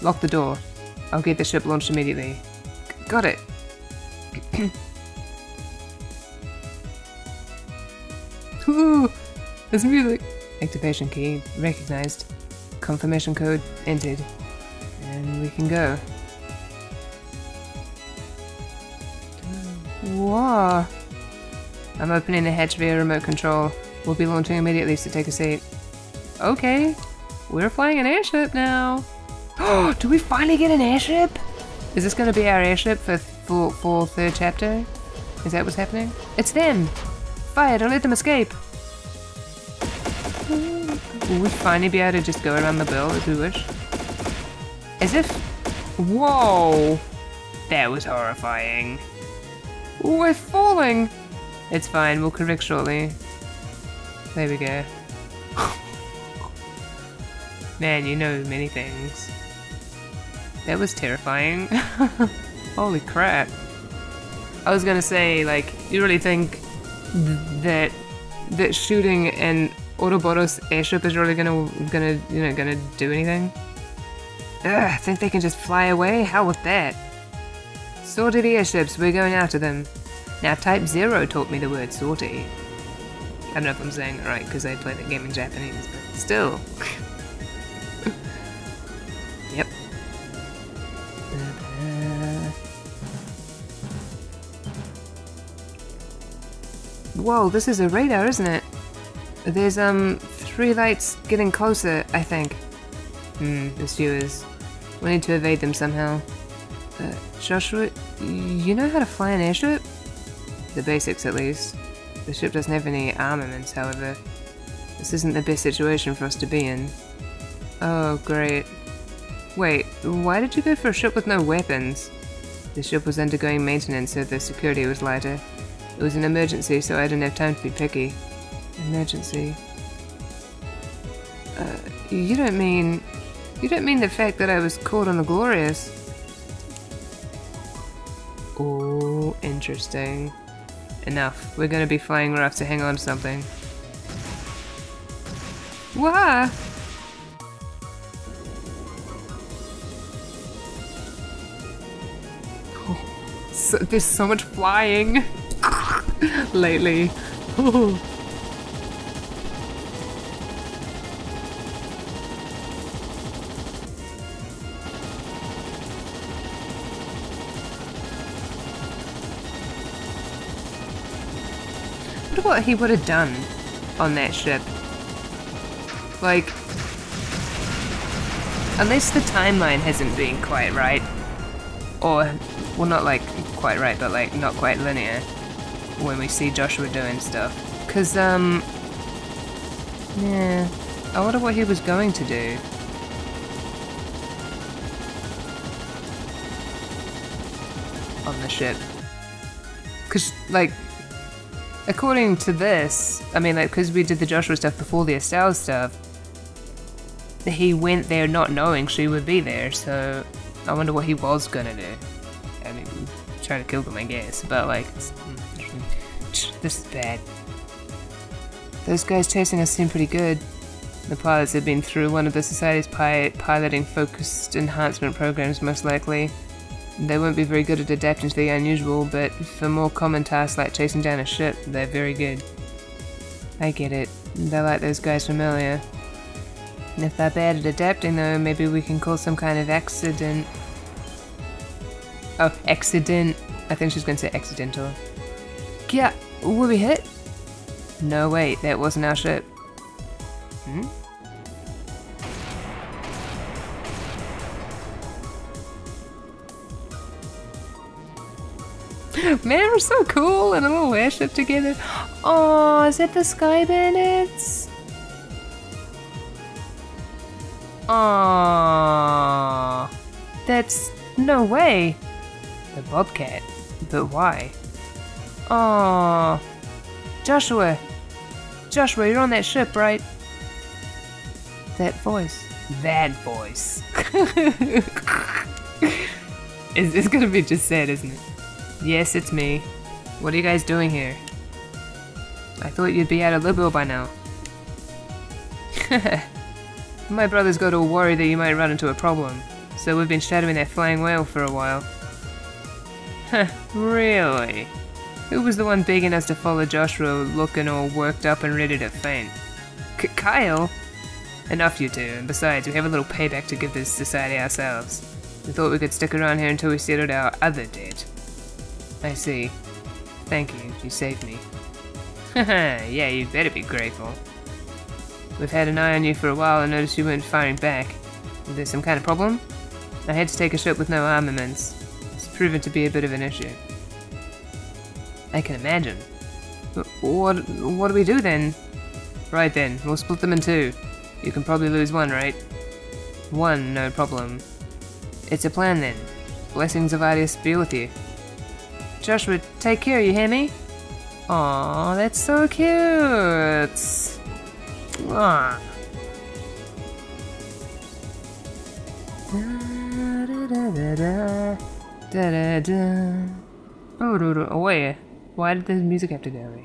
Lock the door. I'll get the ship launched immediately. Got it. Ooh, there's music. Activation key recognized. Confirmation code entered. And we can go. Whoa. I'm opening the hatch via remote control. We'll be launching immediately, so take a seat. Okay. We're flying an airship now. Oh, do we finally get an airship? Is this going to be our airship for third chapter? Is that what's happening? It's them! Fire, don't let them escape! Will we finally be able to just go around the bill if we wish? As if... Whoa! That was horrifying. We're falling! It's fine, we'll correct shortly. There we go. Man, you know many things. That was terrifying. Holy crap. I was gonna say, like, you really think that shooting an Autoboros airship is really gonna do anything? Ugh, think they can just fly away? Hell with that. Sorted airships, we're going after them. Now Type 0 taught me the word sortie. I don't know if I'm saying it right because I play that game in Japanese, but still. Yep. Whoa, this is a radar, isn't it? There's 3 lights getting closer, I think. The viewers. We need to evade them somehow. Joshua, you know how to fly an airship? The basics, at least. The ship doesn't have any armaments, however. This isn't the best situation for us to be in. Oh, great. Wait, why did you go for a ship with no weapons? The ship was undergoing maintenance, so the security was lighter. It was an emergency, so I didn't have time to be picky. Emergency. You don't mean the fact that I was caught on the Glorious? Oh, interesting. Enough. We're gonna be flying rough, so hang on to something. Wah! Oh, there's so much flying lately. Oh. What he would have done on that ship. Like, unless the timeline hasn't been quite right, or, well, not like quite right, but like not quite linear when we see Joshua doing stuff. Cause, yeah, I wonder what he was going to do. On the ship. Cause, like, according to this, I mean, like, because we did the Joshua stuff before the Estelle stuff, he went there not knowing she would be there, so I wonder what he was gonna do. I mean, try to kill them, I guess, but, like, this is bad. Those guys chasing us seem pretty good. The pilots have been through one of the Society's piloting focused enhancement programs, most likely. They won't be very good at adapting to the unusual, but for more common tasks like chasing down a ship, they're very good. I get it. They're like those guys familiar. And if they're bad at adapting though, maybe we can call some kind of accident. Oh, accident. I think she's going to say accidental. Yeah, were we hit? No, wait, that wasn't our ship. Hmm? Man, we're so cool in a little airship together. Oh, is that the Sky Bandits? Aww. That's... no way. The Bobcat. But why? Aww. Joshua. Joshua, you're on that ship, right? That voice. That voice. It's gonna be just sad, isn't it? Yes, it's me. What are you guys doing here? I thought you'd be out of Liberal by now. My brothers got all worried that you might run into a problem. So we've been shadowing that flying whale for a while. Huh, really? Who was the one begging us to follow Joshua looking all worked up and ready to faint? Kyle? Enough you two, and besides, we have a little payback to give this society ourselves. We thought we could stick around here until we settled our other debt. I see. Thank you, you saved me. Haha, yeah, you better be grateful. We've had an eye on you for a while and noticed you weren't firing back. Is there some kind of problem? I had to take a ship with no armaments. It's proven to be a bit of an issue. I can imagine. What do we do then? Right then, we'll split them in two. You can probably lose one, right? One, no problem. It's a plan then. Blessings of Adius be with you. Joshua, take care, you hear me? Aw, that's so cute! Aww. Oh, wait. Why did the music have to go away?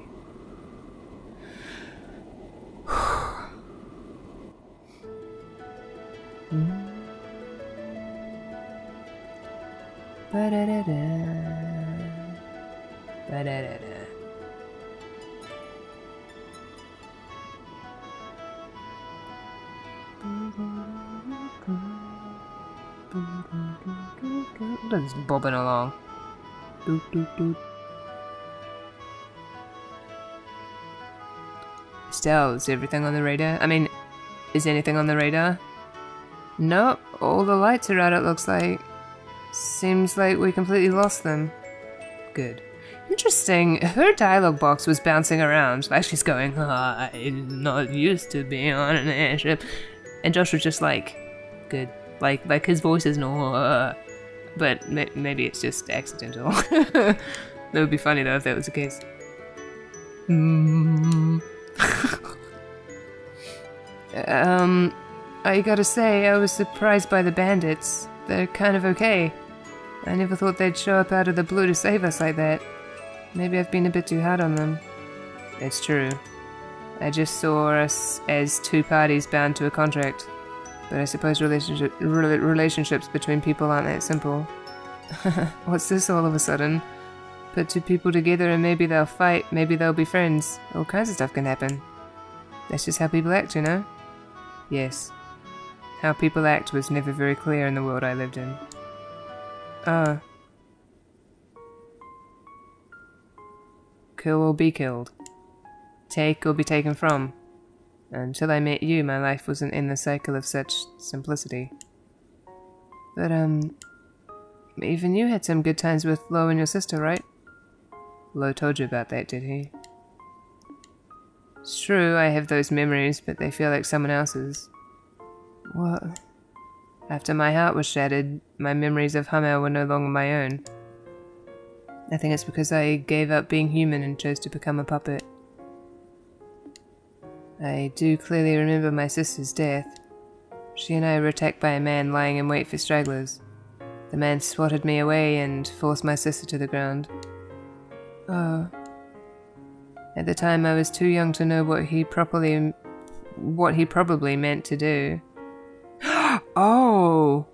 Just bobbing along. Doot, doot, doot. Estelle, is everything on the radar? I mean, is anything on the radar? Nope, all the lights are out, it looks like. Seems like we completely lost them. Good. Interesting, her dialogue box was bouncing around, like she's going, I'm not used to being on an airship. And Josh was just like, good. Like his voice is no, but maybe it's just accidental. That would be funny though if that was the case. I gotta say, I was surprised by the bandits. They're kind of okay. I never thought they'd show up out of the blue to save us like that. Maybe I've been a bit too hard on them. It's true. I just saw us as two parties bound to a contract. But I suppose relationships between people aren't that simple. What's this all of a sudden? Put two people together and maybe they'll fight, maybe they'll be friends. All kinds of stuff can happen. That's just how people act, you know? Yes. How people act was never very clear in the world I lived in. Oh. Kill or be killed. Take or be taken from. Until I met you, my life wasn't in the cycle of such simplicity. But, even you had some good times with Lo and your sister, right? Lo told you about that, did he? It's true, I have those memories, but they feel like someone else's. What? After my heart was shattered, my memories of Hummel were no longer my own. I think it's because I gave up being human and chose to become a puppet. I do clearly remember my sister's death. She and I were attacked by a man lying in wait for stragglers. The man swatted me away and forced my sister to the ground. Oh. At the time I was too young to know what he probably meant to do. Oh!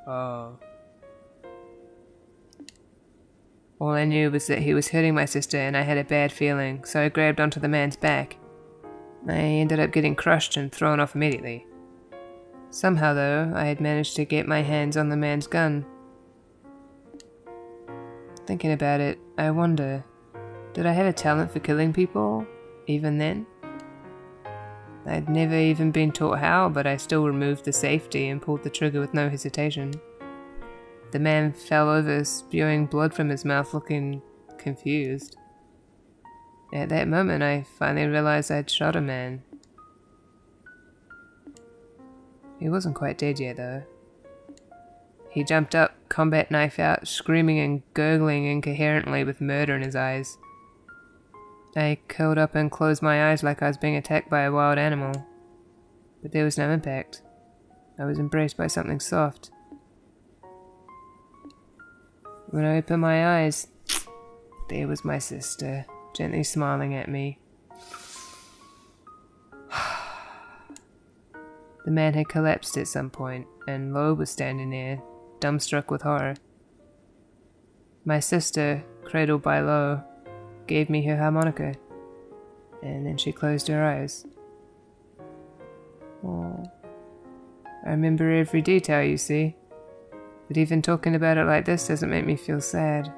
Oh. All I knew was that he was hurting my sister and I had a bad feeling, so I grabbed onto the man's back. I ended up getting crushed and thrown off immediately. Somehow though, I had managed to get my hands on the man's gun. Thinking about it, I wonder, did I have a talent for killing people, even then? I'd never even been taught how, but I still removed the safety and pulled the trigger with no hesitation. The man fell over, spewing blood from his mouth, looking confused. At that moment, I finally realized I'd shot a man. He wasn't quite dead yet, though. He jumped up, combat knife out, screaming and gurgling incoherently with murder in his eyes. I curled up and closed my eyes like I was being attacked by a wild animal. But there was no impact. I was embraced by something soft. When I opened my eyes, there was my sister, gently smiling at me. The man had collapsed at some point, and Lo was standing there, dumbstruck with horror. My sister, cradled by Lo, gave me her harmonica, and then she closed her eyes. Oh, I remember every detail, you see, but even talking about it like this doesn't make me feel sad.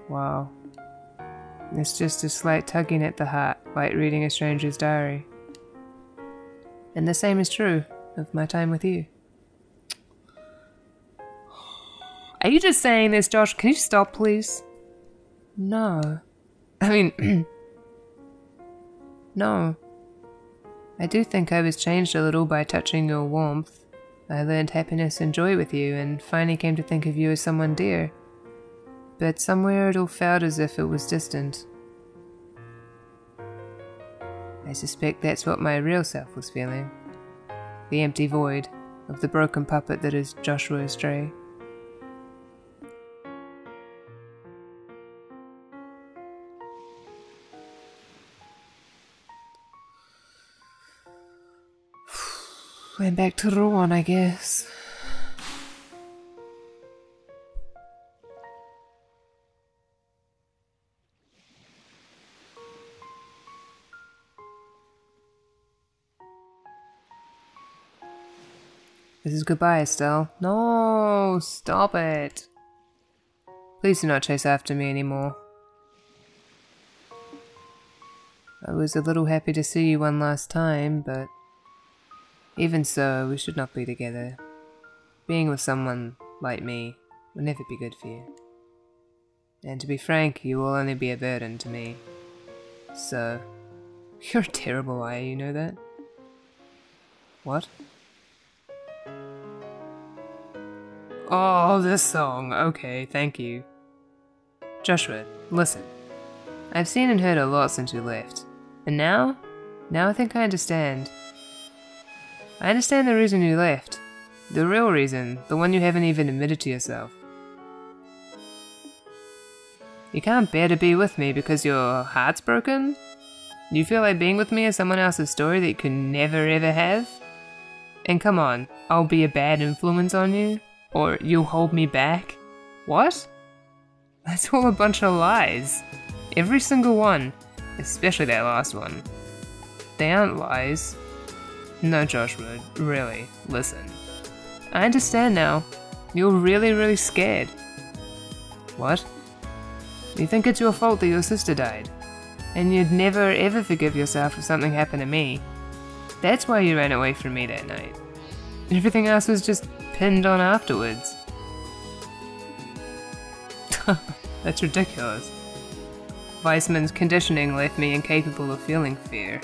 Wow. It's just a slight tugging at the heart, like reading a stranger's diary. And the same is true of my time with you. Are you just saying this, Josh? Can you stop, please? No. I mean... No. I do think I was changed a little by touching your warmth. I learned happiness and joy with you, and finally came to think of you as someone dear. But somewhere it all felt as if it was distant. I suspect that's what my real self was feeling. The empty void of the broken puppet that is Joshua Estelle. Went back to Rouen, I guess. This is goodbye, Estelle. No, stop it. Please do not chase after me anymore. I was a little happy to see you one last time, but even so, we should not be together. Being with someone like me will never be good for you. And to be frank, you will only be a burden to me. So, you're a terrible liar, you know that? What? Oh, this song. Okay, thank you. Joshua, listen. I've seen and heard a lot since you left. And now I think I understand. I understand the reason you left. The real reason, the one you haven't even admitted to yourself. You can't bear to be with me because your heart's broken? You feel like being with me is someone else's story that you could never ever have? And come on, I'll be a bad influence on you? Or you'll hold me back? What? That's all a bunch of lies. Every single one. Especially that last one. They aren't lies. No, Joshua, really, listen. I understand now. You're really scared. What? You think it's your fault that your sister died? And you'd never ever forgive yourself if something happened to me. That's why you ran away from me that night. Everything else was just pinned on afterwards. That's ridiculous. Weissman's conditioning left me incapable of feeling fear.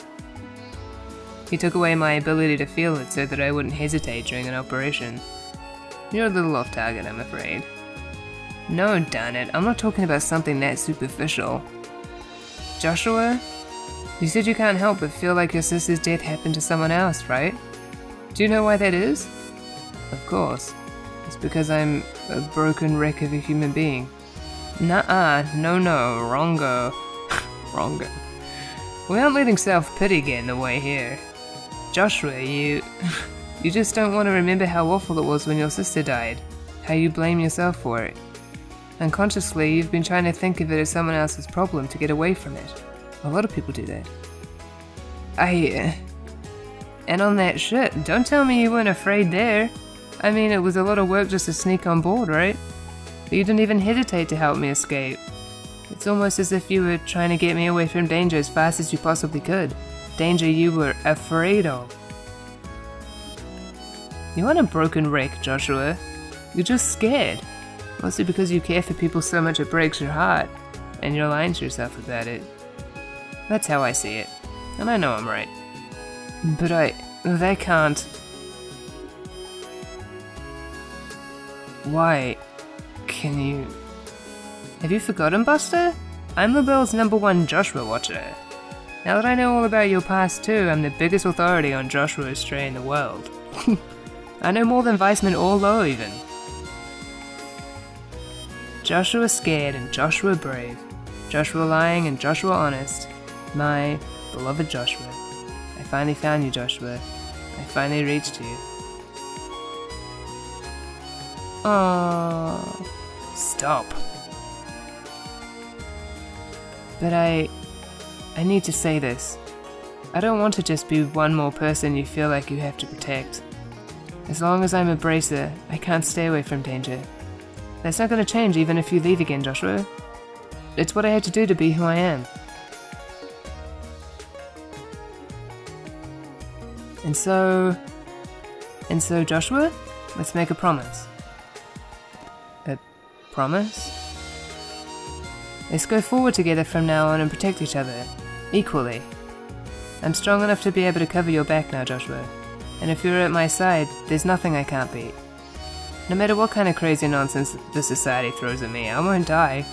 He took away my ability to feel it so that I wouldn't hesitate during an operation. You're a little off target, I'm afraid. No, darn it, I'm not talking about something that superficial. Joshua? You said you can't help but feel like your sister's death happened to someone else, right? Do you know why that is? Of course. It's because I'm a broken wreck of a human being. Nuh-uh, no, wrongo. Wrongo. We aren't letting self-pity get in the way here. Joshua, you just don't want to remember how awful it was when your sister died. How you blame yourself for it. Unconsciously, you've been trying to think of it as someone else's problem to get away from it. A lot of people do that. And on that shit, don't tell me you weren't afraid there. I mean, it was a lot of work just to sneak on board, right? But you didn't even hesitate to help me escape. It's almost as if you were trying to get me away from danger as fast as you possibly could. Danger you were afraid of. You aren't a broken wreck, Joshua. You're just scared. Mostly because you care for people so much it breaks your heart. And you're lying to yourself about it. That's how I see it. And I know I'm right. But that can't... Why? Can you... Have you forgotten, Buster? I'm LaBelle's #1 Joshua watcher. Now that I know all about your past too, I'm the biggest authority on Joshua Estelle in the world. I know more than Weissman or Lowe even. Joshua scared and Joshua brave. Joshua lying and Joshua honest. My Beloved Joshua. I finally found you, Joshua. I finally reached you. Oh, stop. But I need to say this. I don't want to just be one more person you feel like you have to protect. As long as I'm a bracer, I can't stay away from danger. That's not going to change even if you leave again, Joshua. It's what I had to do to be who I am. And so Joshua, let's make a promise. A promise? Let's go forward together from now on and protect each other, equally. I'm strong enough to be able to cover your back now, Joshua. And if you're at my side, there's nothing I can't beat. No matter what kind of crazy nonsense the society throws at me, I won't die.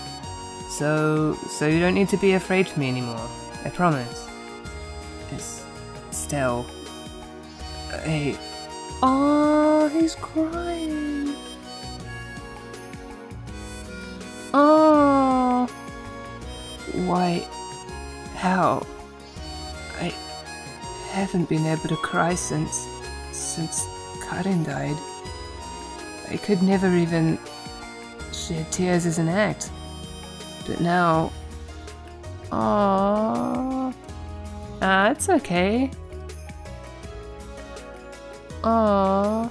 So you don't need to be afraid for me anymore. I promise. Estelle. Hey. Oh, he's crying. Oh. Why? How? I haven't been able to cry since Karin died. I could never even shed tears as an act. But now... Aww. It's okay. Aww.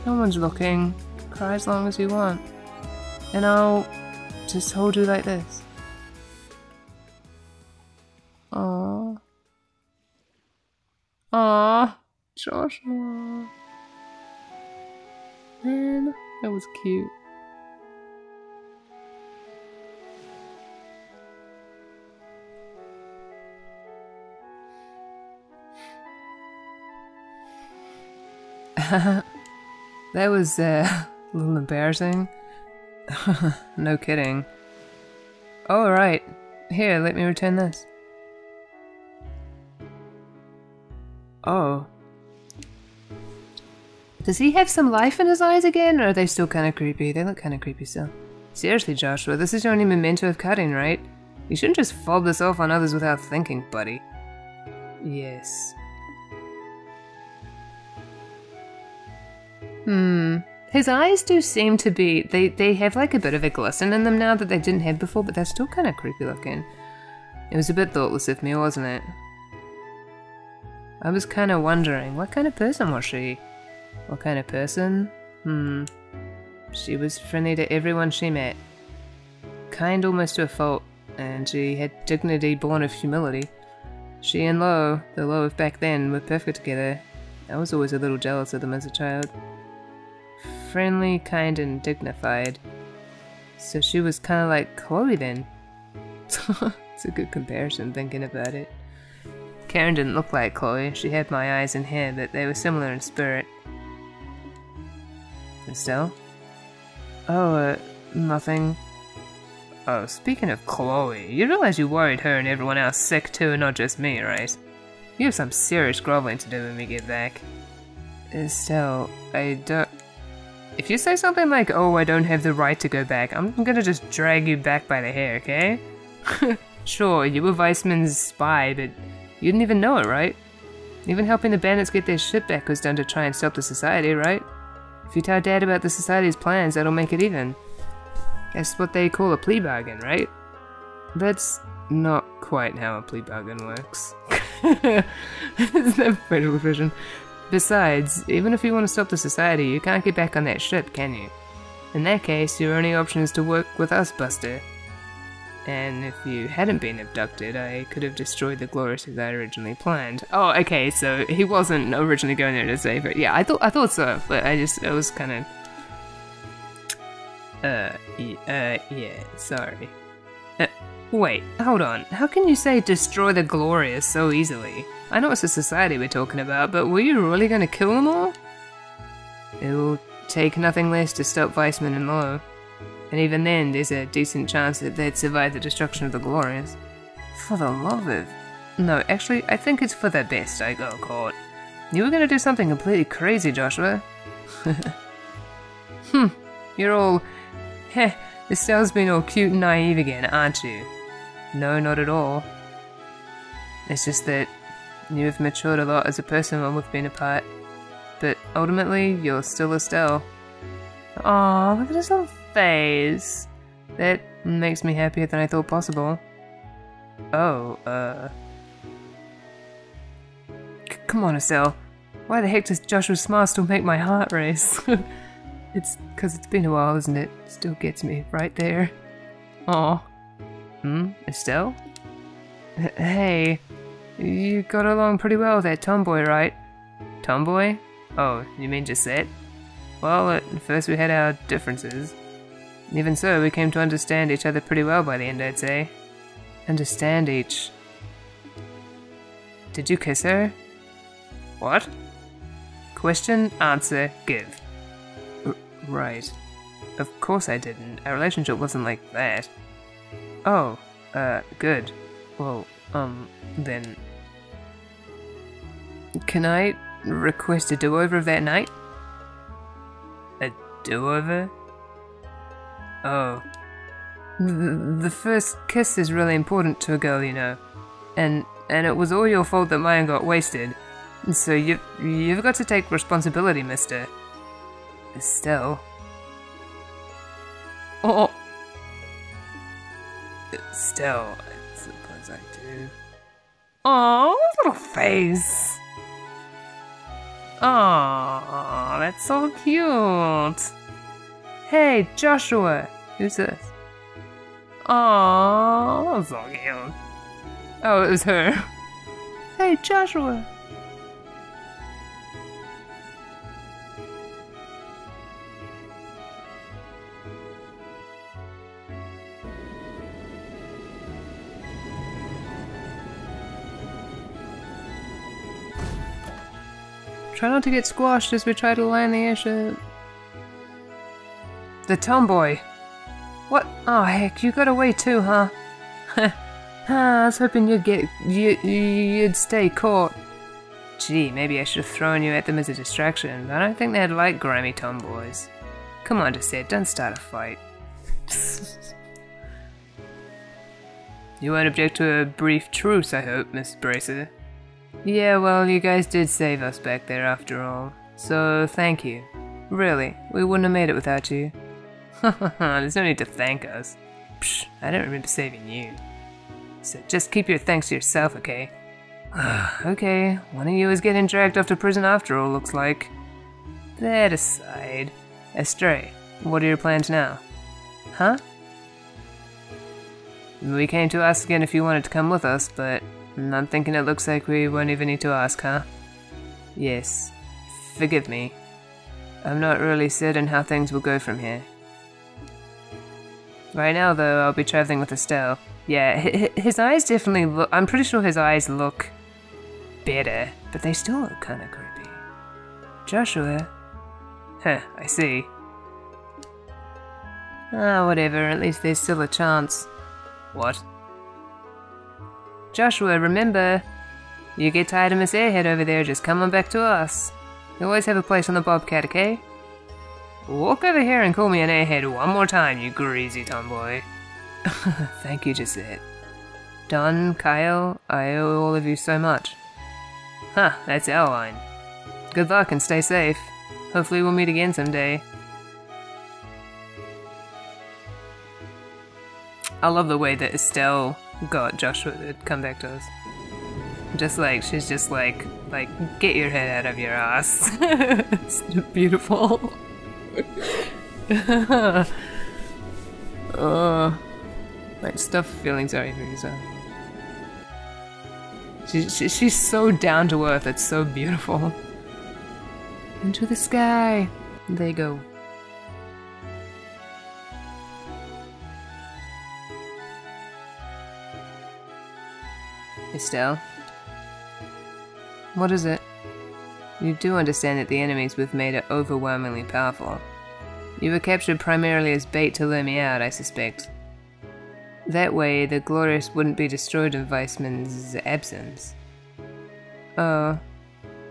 No one's looking. Cry as long as you want. And I'll just hold you like this. Aww. Aww. Joshua. Man, that was cute. That was a little embarrassing. No kidding. Oh, alright. Here, let me return this. Oh. Does he have some life in his eyes again, or are they still kind of creepy? They look kind of creepy still. Seriously, Joshua, this is your only memento of cutting, right? You shouldn't just fob this off on others without thinking, buddy. Yes. His eyes do seem to be... They have like a bit of a glisten in them now that they didn't have before, but they're still kind of creepy looking. It was a bit thoughtless of me, wasn't it? I was kind of wondering, what kind of person was she? What kind of person? She was friendly to everyone she met. Kind almost to a fault, and she had dignity born of humility. She and LoH, the LoH of back then, were perfect together. I was always a little jealous of them as a child. Friendly, kind, and dignified. So she was kind of like Chloe then. It's a good comparison, thinking about it. Karen didn't look like Chloe. She had my eyes and hair, but they were similar in spirit. Estelle? Oh, nothing. Oh, speaking of Chloe, you realize you worried her and everyone else sick too, and not just me, right? You have some serious groveling to do when we get back. Estelle, I don't... If you say something like, oh, I don't have the right to go back, I'm gonna just drag you back by the hair, okay? Sure, you were Weissman's spy, but you didn't even know it, right? Even helping the bandits get their ship back was done to try and stop the society, right? If you tell Dad about the society's plans, that'll make it even. That's what they call a plea bargain, right? That's not quite how a plea bargain works. It's the federal version. Besides, even if you want to stop the society, you can't get back on that ship, can you? In that case, your only option is to work with us, Buster. And if you hadn't been abducted, I could have destroyed the Glorious as I originally planned. Oh, okay, so he wasn't originally going there to save her. Yeah, I thought so, but I was kind of... yeah, sorry. Wait, hold on. How can you say destroy the Glorious so easily? I know it's a society we're talking about, but were you really going to kill them all? It will take nothing less to stop Weissman and LoH. And even then, there's a decent chance that they'd survive the destruction of the Glorious. For the love of... No, actually, I think it's for the best I got caught. You were going to do something completely crazy, Joshua. You're all... Heh, Estelle's been all cute and naive again, aren't you? No, not at all. It's just that you've matured a lot as a person while we've been apart. But ultimately, you're still Estelle. Aw, look at his little face. That makes me happier than I thought possible. Oh, come on, Estelle. Why the heck does Joshua's smile still make my heart race? It's 'cause it's been a while, isn't it? Still gets me right there. Aw. Estelle? Hey, you got along pretty well with that tomboy, right? Tomboy? Oh, you mean Gisette? Well, at first we had our differences. Even so, we came to understand each other pretty well by the end, I'd say. Understand each... Did you kiss her? What? Question, answer, give. Right. Of course I didn't. Our relationship wasn't like that. Oh, good. Well, then... Can I request a do-over of that night? A do-over? Oh. The first kiss is really important to a girl, you know. And it was all your fault that mine got wasted. So you've got to take responsibility, mister. Estelle. Oh. Estelle, I suppose I do. Oh, little face. Oh, that's so cute. Hey, Joshua. Who's this? Oh, that's so cute. Oh, it was her. Hey, Joshua. Try not to get squashed as we try to land the airship. The tomboy. What? Oh heck, you got away too, huh? I was hoping you'd stay caught. Gee, maybe I should have thrown you at them as a distraction, but I don't think they'd like grimy tomboys. Come on, Gisette, don't start a fight. You won't object to a brief truce, I hope, Miss Bracer. Yeah, well, you guys did save us back there after all, so thank you. Really, we wouldn't have made it without you. There's no need to thank us. Psh, I don't remember saving you. So just keep your thanks to yourself, okay? Okay, one of you is getting dragged off to prison after all, looks like. That aside, Estelle, what are your plans now? Huh? We came to ask again if you wanted to come with us, but I'm thinking it looks like we won't even need to ask, huh? Yes. Forgive me. I'm not really certain how things will go from here. Right now, though, I'll be traveling with Estelle. Yeah, his eyes definitely look... I'm pretty sure his eyes look better, but they still look kind of creepy. Joshua? Huh, I see. Ah, whatever, at least there's still a chance. What? Joshua, remember, you get tired of Miss Airhead over there, just come on back to us. You always have a place on the Bobcat, okay? Walk over here and call me an airhead one more time, you greasy tomboy. Thank you, Gisette. Don, Kyle, I owe all of you so much. Huh, that's our line. Good luck and stay safe. Hopefully we'll meet again someday. I love the way that Estelle got Joshua to come back to us. She's just like, get your head out of your ass. It's beautiful. Like, stuff feeling sorry for yourself. She's so down to earth, it's so beautiful. Into the sky. There you go. Estelle? What is it? You do understand that the enemies we've made are overwhelmingly powerful. You were captured primarily as bait to lure me out, I suspect. That way, the Glorious wouldn't be destroyed in Weissman's absence. Oh.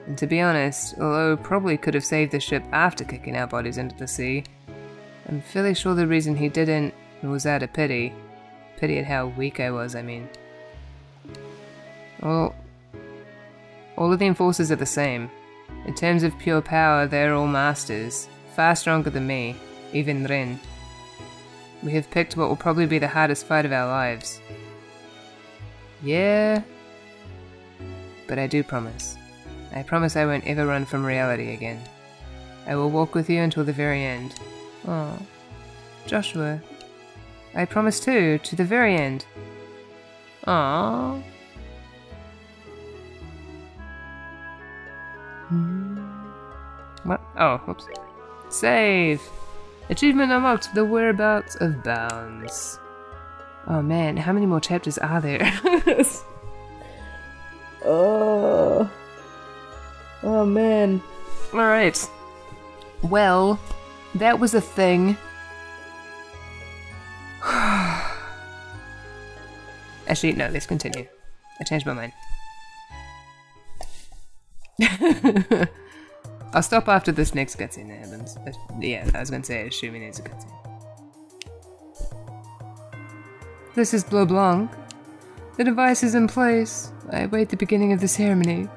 And to be honest, although probably could have saved the ship after kicking our bodies into the sea, I'm fairly sure the reason he didn't was out of pity. Pity at how weak I was, I mean. Well, all of the enforcers are the same. In terms of pure power, they're all masters, far stronger than me, even Ren. We have picked what will probably be the hardest fight of our lives. Yeah, but I do promise. I promise I won't ever run from reality again. I will walk with you until the very end. Oh, Joshua. I promise too, to the very end. Aww. What? Oh, whoops. Save! Achievement unlocked, the whereabouts of bounds. Oh man, how many more chapters are there? Oh man. Alright. Well, that was a thing. Actually, no, let's continue. I changed my mind. I'll stop after this next cutscene that happens. But yeah, I was gonna say, assuming there's a cutscene. This is Bleu Blanc. The device is in place. I await the beginning of the ceremony.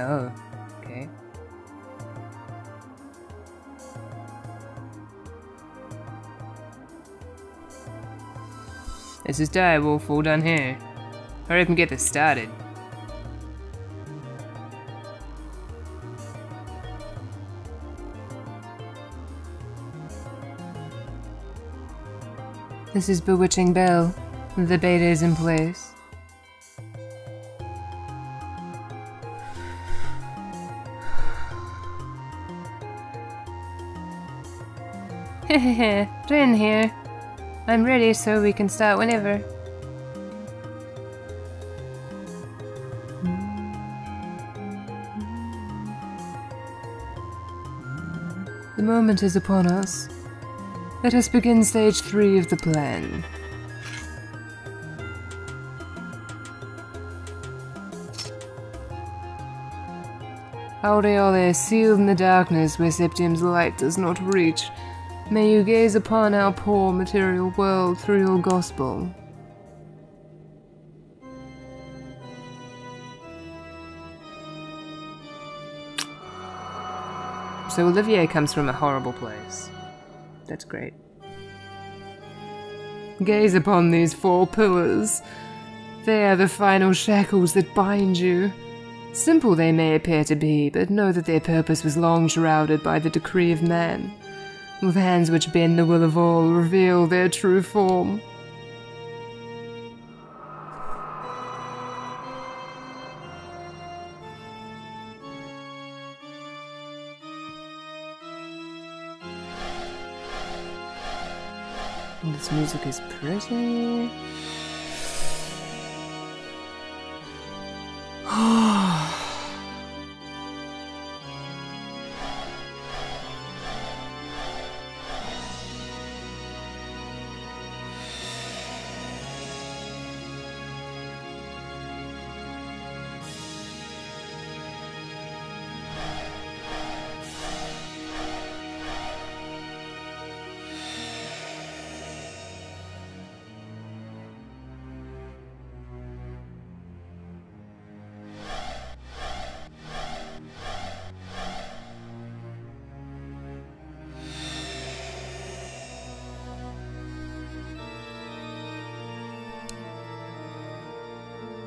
Oh, okay. This is Direwolf, all done here. Hurry up and get this started. This is Bewitching Bell. The beta is in place. Hehehe, Ren here. I'm ready, so we can start whenever. The moment is upon us. Let us begin stage 3 of the plan. Aureole, sealed in the darkness where Septium's light does not reach, may you gaze upon our poor material world through your gospel. So Olivier comes from a horrible place. That's great. Gaze upon these 4 pillars. They are the final shackles that bind you. Simple they may appear to be, but know that their purpose was long shrouded by the decree of man. With hands which bend the will of all, reveal their true form. This music is pretty.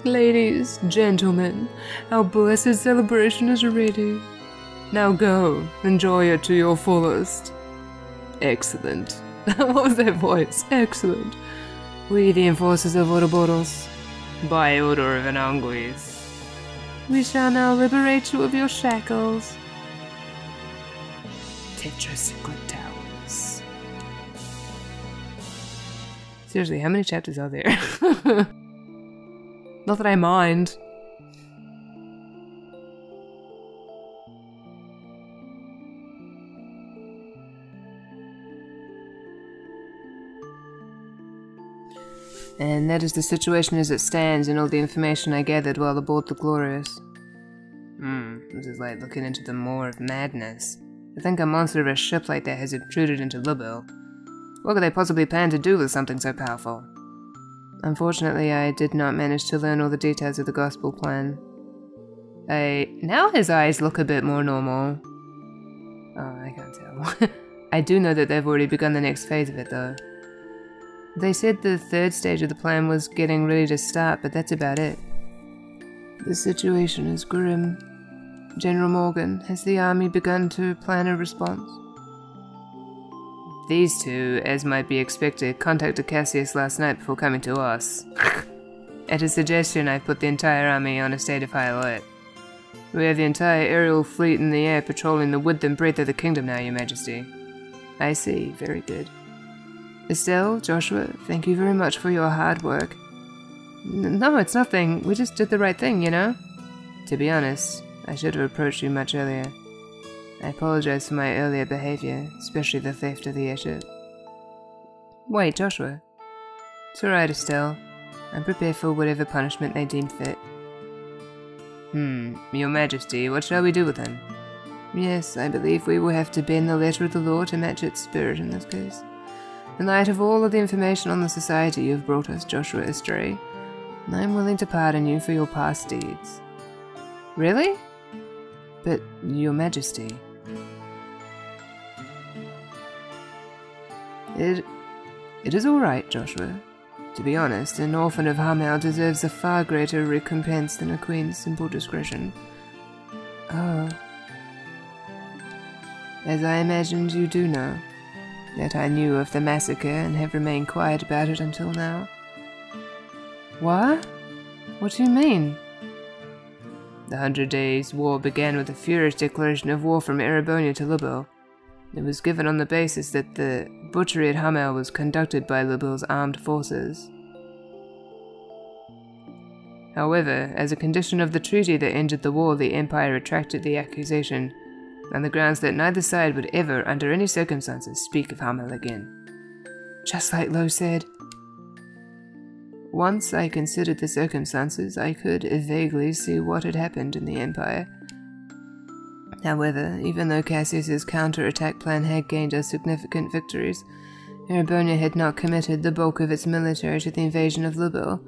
Ladies, gentlemen, our blessed celebration is ready. Now go, enjoy it to your fullest. Excellent. What was that voice? Excellent. We, the enforcers of Ouroboros, by order of Ananguis, we shall now liberate you of your shackles. Tetracyclic Towers. Seriously, how many chapters are there? Not that I mind. And that is the situation as it stands and all the information I gathered while aboard the Glorious. This is like looking into the maw of madness. To think a monster of a ship like that has intruded into Libel. What could they possibly plan to do with something so powerful? Unfortunately, I did not manage to learn all the details of the gospel plan. Now his eyes look a bit more normal. Oh, I can't tell. I do know that they've already begun the next phase of it, though. They said the third stage of the plan was getting ready to start, but that's about it. The situation is grim. General Morgan, has the army begun to plan a response? These two, as might be expected, contacted Cassius last night before coming to us. At his suggestion, I put the entire army on a state of high alert. We have the entire aerial fleet in the air patrolling the width and breadth of the kingdom now, Your Majesty. I see, very good. Estelle, Joshua, thank you very much for your hard work. No, it's nothing. We just did the right thing, you know? To be honest, I should have approached you much earlier. I apologize for my earlier behavior, especially the theft of the airship. Wait, Joshua. It's alright, Estelle. I'm prepared for whatever punishment they deem fit. Your Majesty, what shall we do with him? Yes, I believe we will have to bend the letter of the law to match its spirit in this case. In light of all of the information on the society you have brought us, Joshua Estelle, I am willing to pardon you for your past deeds. Really? But, Your Majesty... It is alright, Joshua. To be honest, an orphan of Hamel deserves a far greater recompense than a queen's simple discretion. Oh. As I imagined you do know, that I knew of the massacre and have remained quiet about it until now. What? What do you mean? The 100 Days' War began with a furious declaration of war from Erebonia to Libel. It was given on the basis that the butchery at Hamel was conducted by Libel's armed forces. However, as a condition of the treaty that ended the war, the Empire retracted the accusation, on the grounds that neither side would ever, under any circumstances, speak of Hamel again. Just like LoH said. Once I considered the circumstances, I could vaguely see what had happened in the Empire. However, even though Cassius's counter-attack plan had gained us significant victories, Erebonia had not committed the bulk of its military to the invasion of Libel,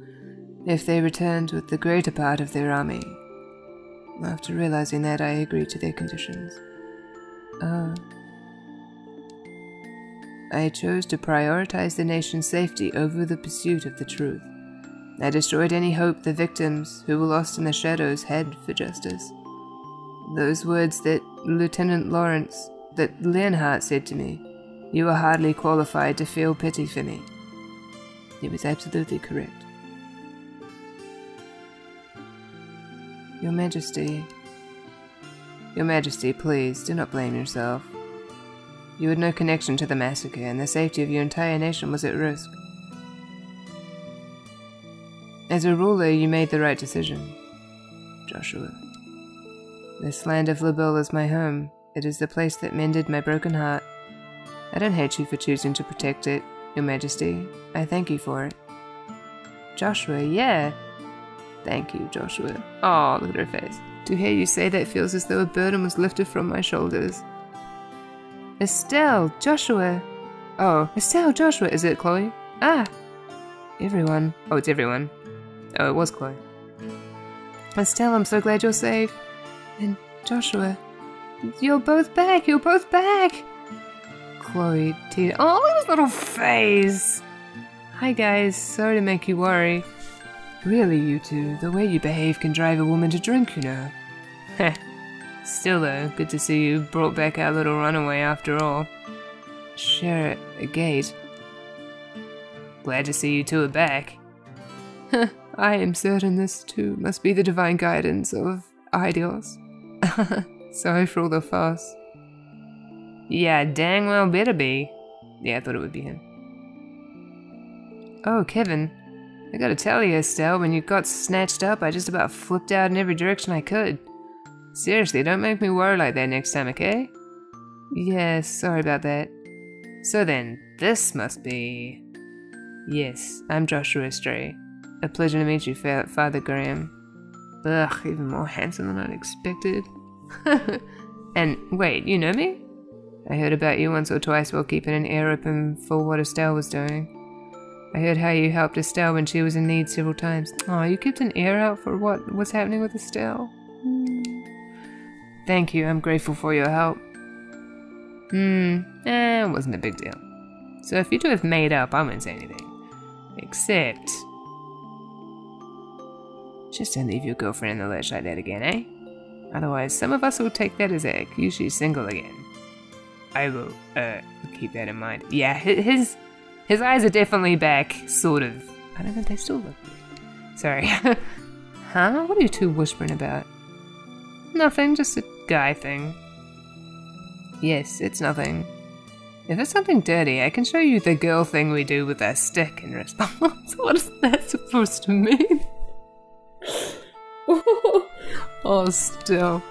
if they returned with the greater part of their army. After realizing that, I agreed to their conditions. I chose to prioritize the nation's safety over the pursuit of the truth. I destroyed any hope the victims, who were lost in the shadows, had for justice. Those words that Leonhardt said to me, "You are hardly qualified to feel pity for me." He was absolutely correct. Your Majesty, please, do not blame yourself. You had no connection to the massacre, and the safety of your entire nation was at risk. As a ruler, you made the right decision, Joshua. This land of Libel is my home. It is the place that mended my broken heart. I don't hate you for choosing to protect it, Your Majesty. I thank you for it. Joshua, yeah. Thank you, Joshua. Oh, look at her face. To hear you say that feels as though a burden was lifted from my shoulders. Estelle, Joshua. Oh, Estelle, Joshua. Is it Chloe? Ah. Everyone. Oh, it's everyone. Oh, it was Chloe. Estelle, I'm so glad you're safe. And Joshua. You're both back. You're both back. Chloe, Tina. Oh, look at his little face. Hi, guys. Sorry to make you worry. Really, you two, the way you behave can drive a woman to drink, you know. Heh. Still though, good to see you brought back our little runaway after all. Share a gate. Glad to see you two are back. I am certain this too must be the divine guidance of Idios. Sorry for all the fuss. Yeah, dang well better be. Yeah, I thought it would be him. Oh, Kevin. I gotta tell you, Estelle, when you got snatched up, I just about flipped out in every direction I could. Seriously, don't make me worry like that next time, okay? Yes, sorry about that. So then, this must be... Yes, I'm Joshua Estelle. A pleasure to meet you, Father Graham. Ugh, even more handsome than I'd expected. And wait, you know me? I heard about you once or twice while keeping an ear open for what Estelle was doing. I heard how you helped Estelle when she was in need several times. Oh, you kept an ear out for what's happening with Estelle? Thank you, I'm grateful for your help. It wasn't a big deal. So if you two have made up, I won't say anything. Except... just don't leave your girlfriend in the lurch like that again, eh? Otherwise, some of us will take that as a cue she's single again. I will, keep that in mind. Yeah, his eyes are definitely back, sort of. I don't know, they still look weird. Sorry. Huh? What are you two whispering about? Nothing, just a guy thing. Yes, it's nothing. If it's something dirty, I can show you the girl thing we do with our stick in response. What is that supposed to mean? Oh, still.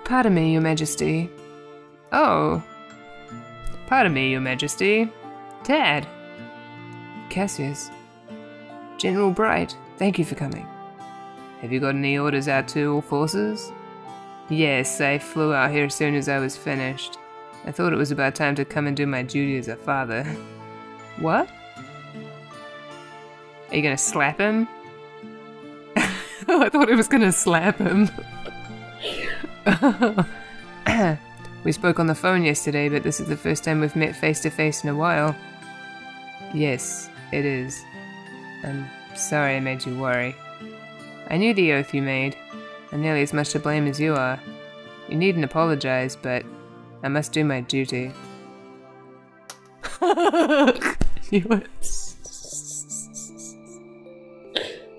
Pardon me, Your Majesty. Oh. Pardon me, Your Majesty. Dad. Cassius. General Bright, thank you for coming. Have you got any orders out to all forces? Yes, I flew out here as soon as I was finished. I thought it was about time to come and do my duty as a father. What? Are you gonna slap him? Oh, I thought I was gonna slap him. We spoke on the phone yesterday, but this is the first time we've met face to face in a while. Yes, it is. I'm sorry I made you worry. I knew the oath you made. I'm nearly as much to blame as you are. You needn't apologize, but I must do my duty. I knew it.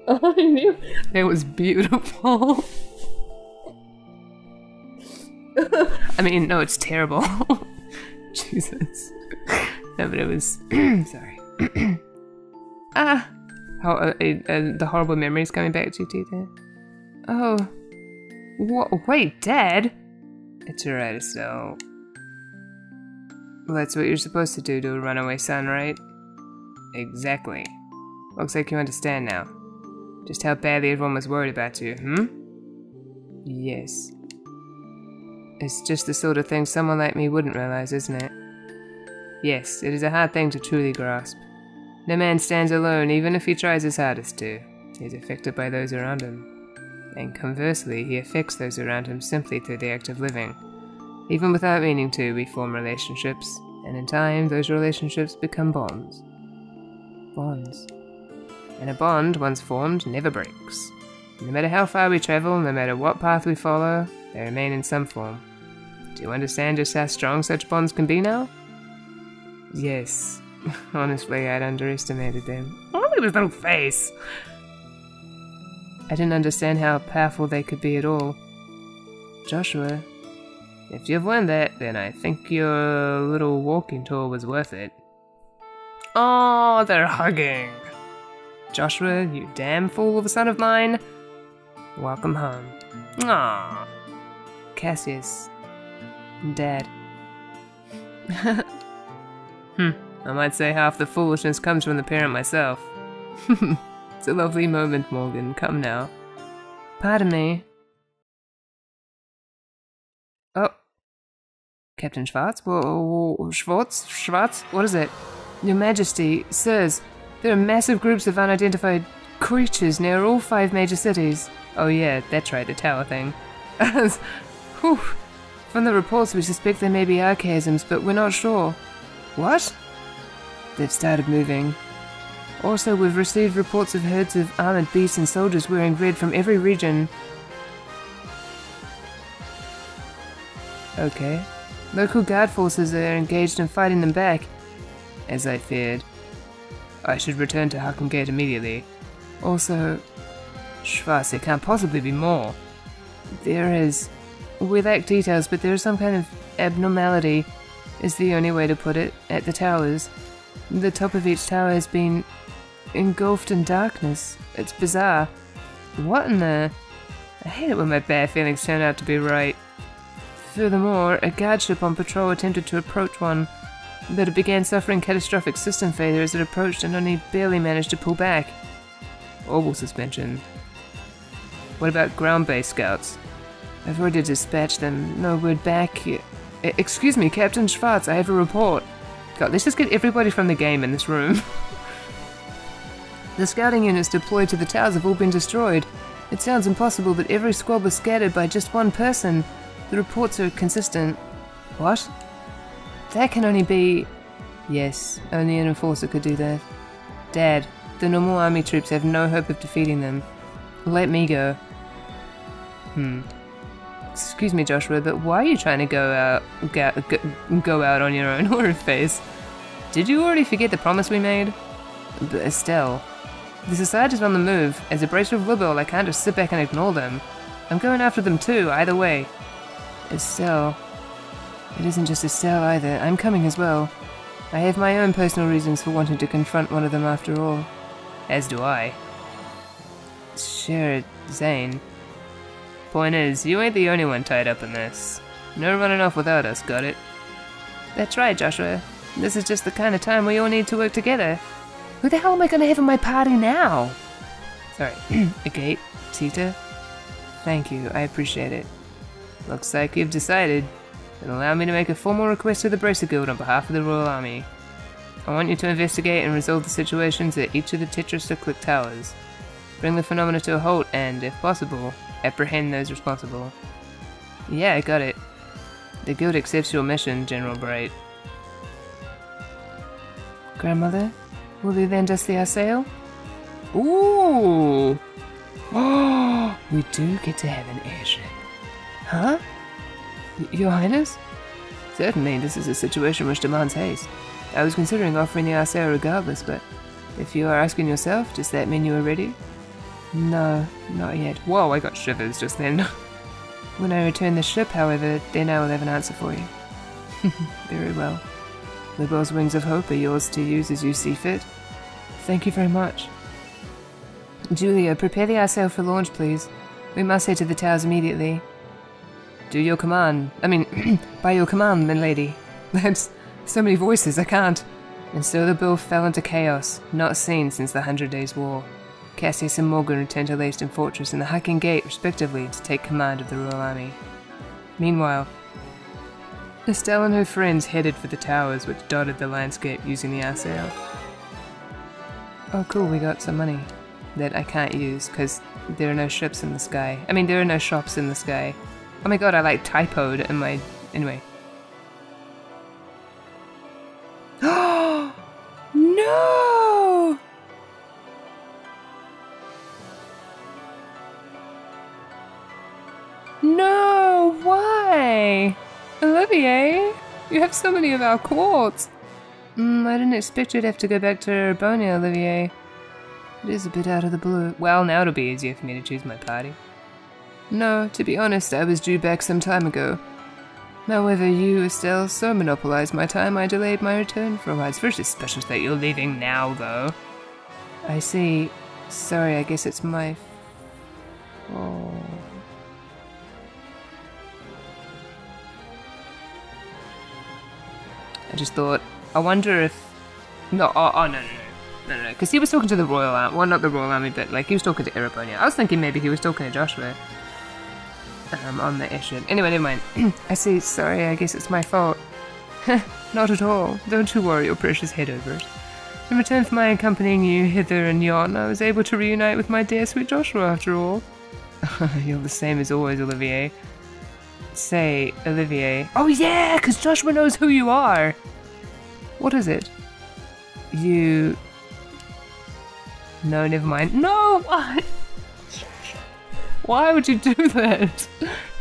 I knew it was beautiful. I mean, no, it's terrible. Jesus. No, but it was... sorry. The horrible memories coming back to you, there. Oh. What? Wait, Dad? It's alright, Estelle. Well, that's what you're supposed to do to a runaway son, right? Exactly. Looks like you understand now. Just how badly everyone was worried about you, Yes. It's just the sort of thing someone like me wouldn't realize, isn't it? Yes, it is a hard thing to truly grasp. No man stands alone, even if he tries his hardest to. He is affected by those around him. And conversely, he affects those around him simply through the act of living. Even without meaning to, we form relationships, and in time, those relationships become bonds. Bonds. And a bond, once formed, never breaks. No matter how far we travel, no matter what path we follow, they remain in some form. Do you understand just how strong such bonds can be now? Yes. Honestly, I'd underestimated them. Oh, look at his little face! I didn't understand how powerful they could be at all. Joshua, if you've learned that, then I think your little walking tour was worth it. Oh, they're hugging! Joshua, you damn fool of a son of mine! Welcome home. Aww. Cassius. Dad. I might say half the foolishness comes from the parent myself. It's a lovely moment, Morgan. Come now. Pardon me. Oh. Captain Schwartz? Whoa, Schwartz? What is it? Your Majesty, sirs, there are massive groups of unidentified creatures near all 5 major cities. Oh yeah, that's right, the tower thing. Whew. From the reports, we suspect they may be archaisms, but we're not sure. What? They've started moving. Also, we've received reports of herds of armored beasts and soldiers wearing red from every region. Okay. Local guard forces are engaged in fighting them back. As I feared. I should return to Huckham Gate immediately. Also... Schwartz, there can't possibly be more. There is... We lack details, but there is some kind of abnormality, is the only way to put it, at the towers. The top of each tower has been engulfed in darkness. It's bizarre. What in the... I hate it when my bad feelings turn out to be right. Furthermore, a guard ship on patrol attempted to approach one, but it began suffering catastrophic system failure as it approached and only barely managed to pull back. Orbital suspension. What about ground-based scouts? I've already dispatched them. No word back. Excuse me, Captain Schwartz, I have a report. God, let's just get everybody from the game in this room. The scouting units deployed to the towers have all been destroyed. It sounds impossible, but every squad was scattered by just one person. The reports are consistent. What? That can only be... Yes, only an enforcer could do that. Dad, the normal army troops have no hope of defeating them. Let me go. Excuse me, Joshua, but why are you trying to go out on your own? Horror face. Did you already forget the promise we made? But Estelle, the society is on the move. As a bracer of Liberal, I can't just sit back and ignore them. I'm going after them too, either way. Estelle. It isn't just Estelle either. I'm coming as well. I have my own personal reasons for wanting to confront one of them after all. As do I. Sure, Zane. Point is, you ain't the only one tied up in this. No running off without us, got it? That's right, Joshua. This is just the kind of time we all need to work together. Who the hell am I gonna have in my party now? Sorry, Agate, Tita. Thank you, I appreciate it. Looks like you've decided. Then allow me to make a formal request to the Bracer Guild on behalf of the Royal Army. I want you to investigate and resolve the situations at each of the Tetracyclic towers. Bring the phenomena to a halt and, if possible, apprehend those responsible. Yeah, I got it. The guild accepts your mission, General Bright. Grandmother, will you lend us the Arsail? Ooh! Oh, we do get to have an airship. Huh? Your Highness? Certainly, this is a situation which demands haste. I was considering offering the Arsail regardless, but if you are asking yourself, does that mean you are ready? No, not yet. Whoa, I got shivers just then. When I return the ship, however, then I will have an answer for you. Very well. Liberal's wings of hope are yours to use as you see fit. Thank you very much. Julia, prepare the Arsail for launch, please. We must head to the towers immediately. Do your command. By your command, my lady. That's so many voices, I can't. And so the bill fell into chaos, not seen since the 100 Days' War. Cassius and Morgan returned to Leiston Fortress and the Hacking Gate, respectively, to take command of the Royal Army. Meanwhile, Estelle and her friends headed for the towers which dotted the landscape using the Arsail. Oh cool, we got some money that I can't use because there are no ships in the sky. There are no shops in the sky. Oh my god, I typoed in my... Anyway. Oh no! No, why? Olivier, you have so many of our quartz. I didn't expect you'd have to go back to Erebonia, Olivier. It is a bit out of the blue. Well, now it'll be easier for me to choose my party. No, to be honest, I was due back some time ago. However, you, Estelle, so monopolized my time I delayed my return for a while. It's very suspicious that you're leaving now, though. I see. Sorry, I guess it's my... Oh... I just thought, I wonder if... No, no, because he was talking to the Royal Army, well, not the Royal Army, but he was talking to Erebonia. I was thinking maybe he was talking to Joshua on the airship. Anyway, never mind. I see, sorry, I guess it's my fault. Not at all. Don't you worry your precious head over it. In return for my accompanying you hither and yon, I was able to reunite with my dear sweet Joshua after all. You're the same as always, Olivier. Say, Olivier. Oh yeah, because Joshua knows who you are. What is it? You... No, never mind. No, what? Why would you do that?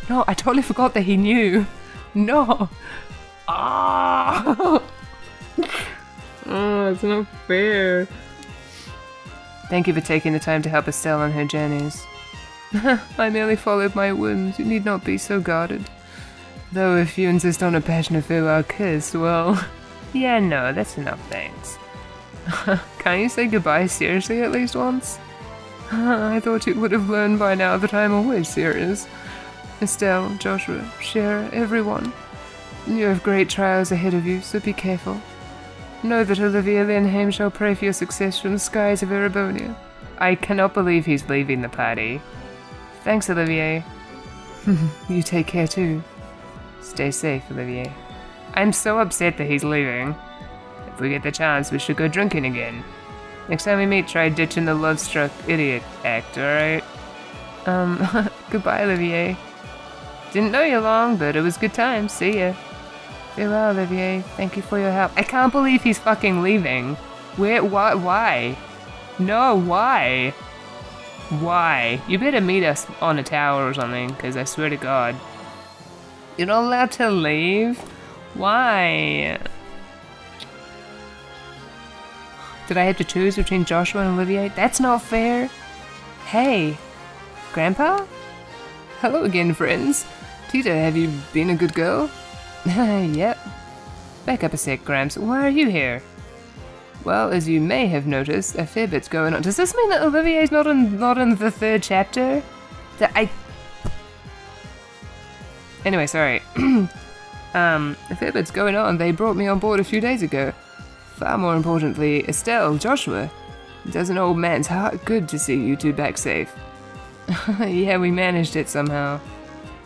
No, I totally forgot that he knew. No. Ah. Oh, it's not fair. Thank you for taking the time to help Estelle on her journeys. I merely followed my whims. You need not be so guarded. Though if you insist on a passionate farewell kiss, well... Yeah, no, that's enough, thanks. Can't you say goodbye seriously at least once? I thought you would have learned by now that I'm always serious. Estelle, Joshua, Shara, everyone. You have great trials ahead of you, so be careful. Know that Olivier Lenheim shall pray for your success from the skies of Erebonia. I cannot believe he's leaving the party. Thanks, Olivier. You take care too. Stay safe, Olivier. I'm so upset that he's leaving. If we get the chance, we should go drinking again. Next time we meet, try ditching the love-struck idiot act, alright? Goodbye, Olivier. Didn't know you long, but it was good times. See ya. Farewell, Olivier. Thank you for your help. I can't believe he's fucking leaving. Where? Why? No, why? Why? You better meet us on a tower or something, because I swear to God. You're not allowed to leave? Why? Did I have to choose between Joshua and Olivier? That's not fair. Hey, Grandpa? Hello again, friends. Tita, have you been a good girl? Yep. Back up a sec, Gramps. Why are you here? Well, as you may have noticed, a fair bit's going on. Does this mean that Olivier's not in the 3rd chapter? Anyway, sorry. A fair bit's going on. They brought me on board a few days ago. Far more importantly, Estelle, Joshua. It does an old man's heart good to see you two back safe. Yeah, we managed it somehow.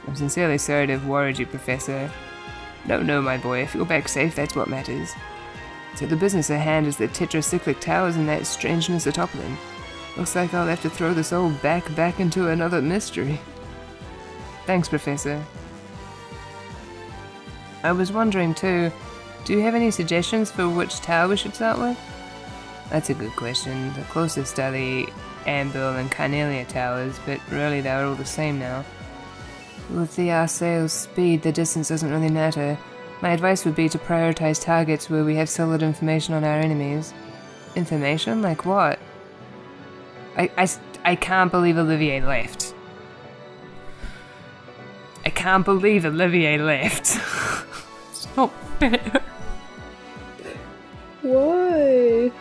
I'm sincerely sorry to have worried you, Professor. No, my boy. If you're back safe, that's what matters. So the business at hand is the tetracyclic towers and that strangeness atop them. Looks like I'll have to throw this old back into another mystery. Thanks, Professor. I was wondering too, do you have any suggestions for which tower we should start with? That's a good question. The closest are the Ambil and Carnelia towers, but really they're all the same now. With the Arceo's speed, the distance doesn't really matter. My advice would be to prioritize targets where we have solid information on our enemies. Information? Like what? I can't believe Olivier left. I can't believe Olivier left. It's not fair. Why?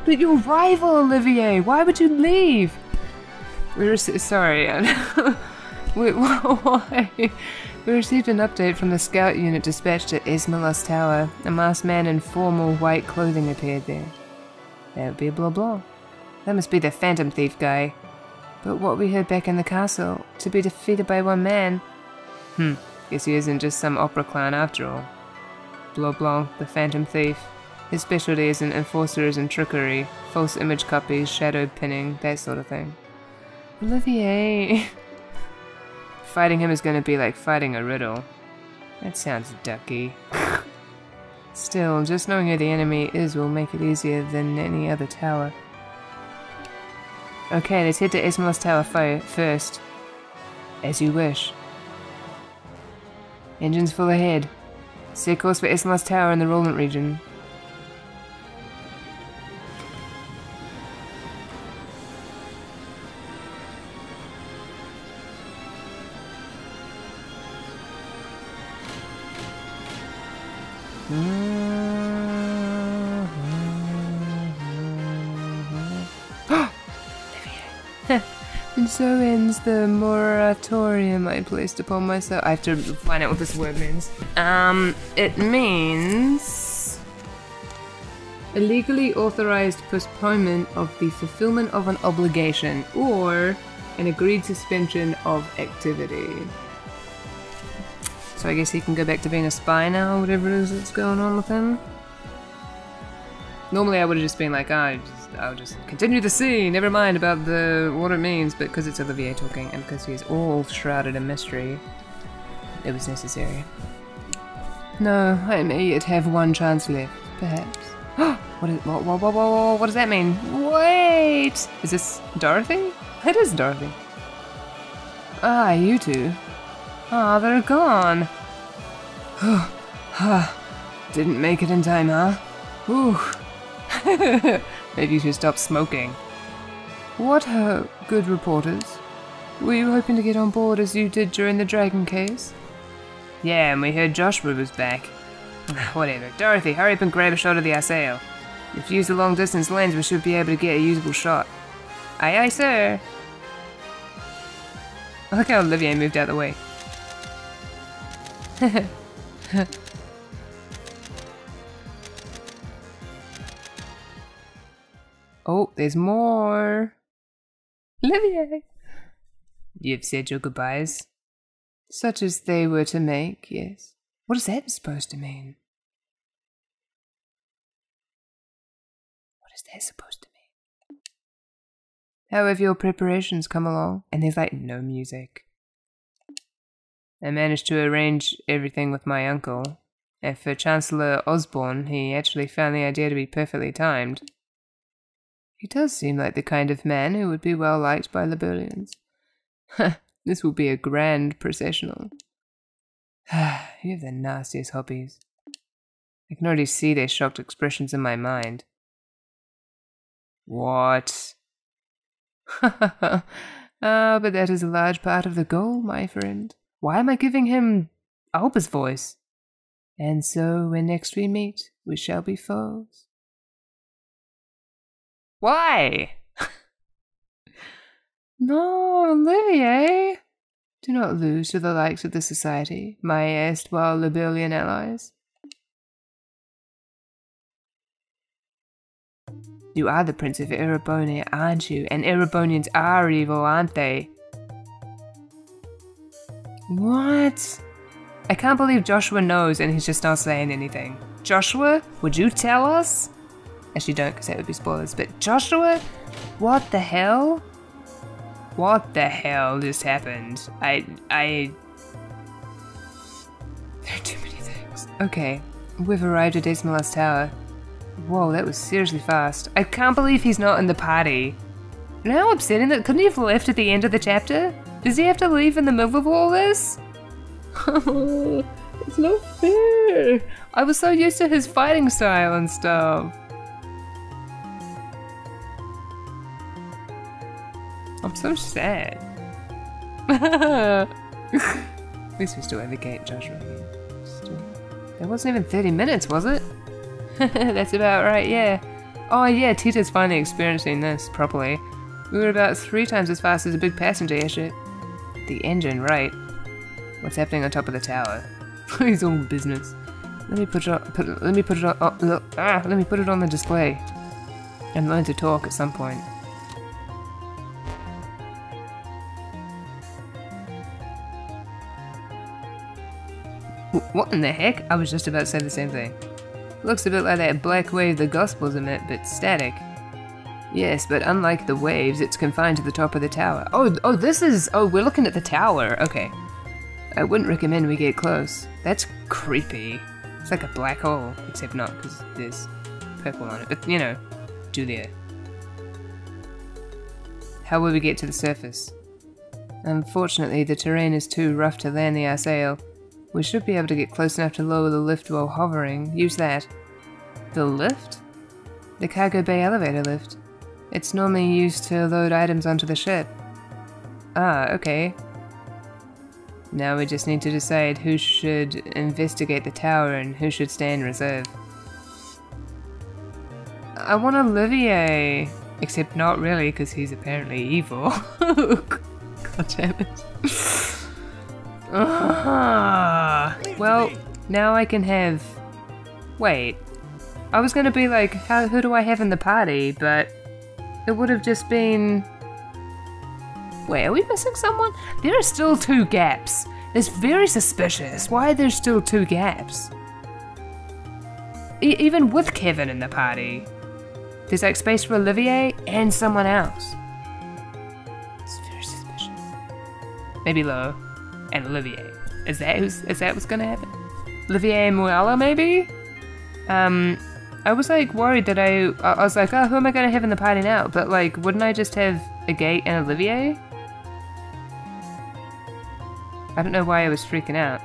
But your rival, Olivier! Why would you leave? Sorry. Why? We received an update from the scout unit dispatched to Esmelos Tower. A masked man in formal white clothing appeared there. That would be a blah blah. That must be the phantom thief guy. But what we heard back in the castle, to be defeated by one man. Guess he isn't just some opera clown after all. Blah blah, the phantom thief. His specialty is in enforcers and trickery, false image copies, shadow pinning, that sort of thing. Olivier. Fighting him is going to be like fighting a riddle. That sounds ducky. Still, just knowing who the enemy is will make it easier than any other tower. Okay, let's head to Esmelos Tower first. As you wish. Engines full ahead. Set course for Esmelos Tower in the Roland region. And so ends the moratorium I placed upon myself. I have to find out what this word means. It means a legally authorized postponement of the fulfillment of an obligation or an agreed suspension of activity. So I guess he can go back to being a spy now, whatever it is that's going on with him. Normally I would have just been like, I'll just continue the scene, never mind about what it means, but because it's Olivier talking and because he's all shrouded in mystery, it was necessary. No, I may yet have one chance left, perhaps. What does that mean? Wait! Is this Dorothy? It is Dorothy. Ah, you two. Ah, they're gone. Didn't make it in time, huh? Ooh. Maybe you should stop smoking. What good reporters? Were you hoping to get on board as you did during the dragon case? Yeah, and we heard Joshua was back. Whatever. Dorothy, hurry up and grab a shot of the Arceo. If you use the long distance lens, we should be able to get a usable shot. Aye aye, sir. I like how Olivier moved out of the way. Oh, there's more. Olivier! You've said your goodbyes. Such as they were to make, yes. What is that supposed to mean? that supposed to mean? How have your preparations come along? And there's like no music. I managed to arrange everything with my uncle. And for Chancellor Osborne, he actually found the idea to be perfectly timed. He does seem like the kind of man who would be well liked by Liberalians. This will be a grand processional. You have the nastiest hobbies. I can already see their shocked expressions in my mind. What? But that is a large part of the goal, my friend. Why am I giving him Alba's voice? And so, when next we meet, we shall be foes. Why? No, Olivier! Do not lose to the likes of the Society, my erstwhile Liberalian allies. You are the Prince of Erebonia, aren't you? And Erebonians are evil, aren't they? What? I can't believe Joshua knows and he's just not saying anything. Joshua, would you tell us? Actually don't, because that would be spoilers, but Joshua? What the hell? What the hell just happened? There are too many things. Okay, we've arrived at Desmola's tower. Whoa, that was seriously fast. I can't believe he's not in the party. You know how upsetting that? Couldn't he have left at the end of the chapter? Does he have to leave in the middle of all this? It's not fair. I was so used to his fighting style and stuff. I'm so sad. At least we still have the gate, Joshua. It wasn't even 30 minutes, was it? That's about right, yeah. Oh yeah, Tita's finally experiencing this properly. We were about 3 times as fast as a big passenger airship. The engine, right. What's happening on top of the tower? He's all business. Let me put it on, let me put it on the display. And learn to talk at some point. What in the heck? I was just about to say the same thing. Looks a bit like that black wave the Gospels emit, but static. Yes, but unlike the waves, it's confined to the top of the tower. Oh, this is... Oh, we're looking at the tower. Okay. I wouldn't recommend we get close. That's creepy. It's like a black hole. Except not, because there's purple on it. But, you know, Julia. How will we get to the surface? Unfortunately, the terrain is too rough to land the sail. We should be able to get close enough to lower the lift while hovering. Use that. The lift? The cargo bay elevator lift. It's normally used to load items onto the ship. Ah, okay. Now we just need to decide who should investigate the tower and who should stay in reserve. I want Olivier. Except not really, because he's apparently evil. God damn it. Well, now I can have... Wait. I was gonna be like, who do I have in the party? But it would have just been... Wait, are we missing someone? There are still 2 gaps. That's very suspicious. Why are there still 2 gaps? Even with Kevin in the party. There's like space for Olivier and someone else. It's very suspicious. Maybe LoH and Olivier. Is that what's gonna happen? Olivier and Muala, maybe? I was like worried that I was like, oh, who am I gonna have in the party now? But like, wouldn't I just have a Gate and Olivier? I don't know why I was freaking out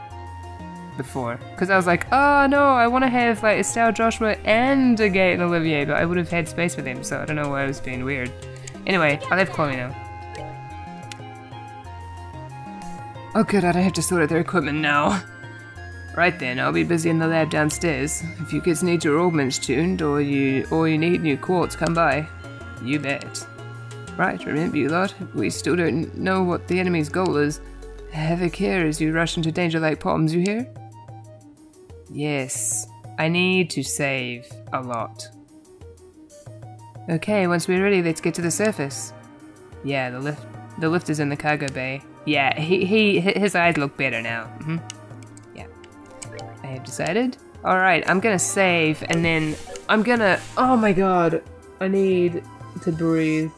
before. Because I was like, oh no, I want to have like Estelle, Joshua, and a Gate and Olivier, but I would have had space for them, so I don't know why I was being weird. Anyway, I'll have Chloe now. Oh good, I don't have to sort out their equipment now. Right then, I'll be busy in the lab downstairs. If you kids need your augments tuned, or you need new quartz, come by. You bet. Right, remember you lot, we still don't know what the enemy's goal is. Have a care as you rush into danger like palms, you hear? Yes, I need to save a lot. Okay, once we're ready, let's get to the surface. Yeah, the lift is in the cargo bay. Yeah, his eyes look better now. Yeah, I have decided. All right, I'm gonna save, and then I'm gonna. Oh my god, I need to breathe.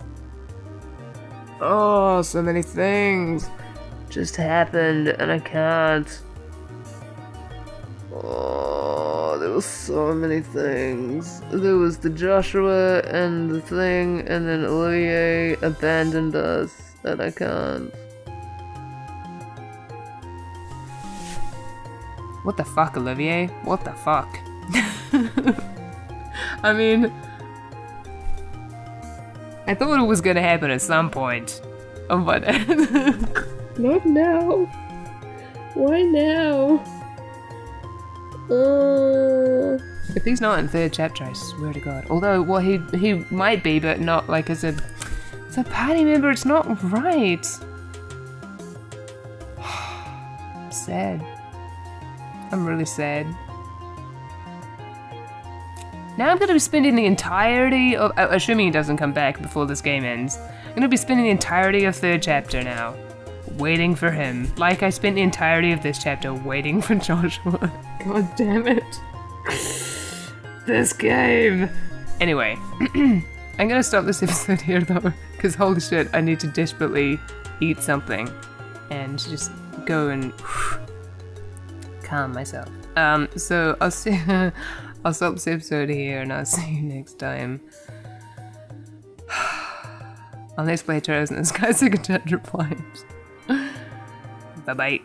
Oh, so many things just happened and I can't. Oh, there were so many things. There was the Joshua and the thing, and then Olivier abandoned us, and I can't. What the fuck, Olivier? What the fuck? I mean, I thought it was gonna happen at some point. Oh, but not now. Why now? If he's not in third chapter, I swear to God. Although, well, he might be, but not like as a party member. It's not right. I'm sad. I'm really sad. Now I'm gonna be spending the entirety of, assuming he doesn't come back before this game ends, I'm gonna be spending the entirety of third chapter now, waiting for him. Like I spent the entirety of this chapter waiting for Joshua. God damn it. This game. Anyway, I'm gonna stop this episode here though, because holy shit, I need to desperately eat something and just go and calm myself. So I'll see. I'll stop this episode here and I'll see you next time. On Let's Play Trails in the Sky Second Chapter Bye bye.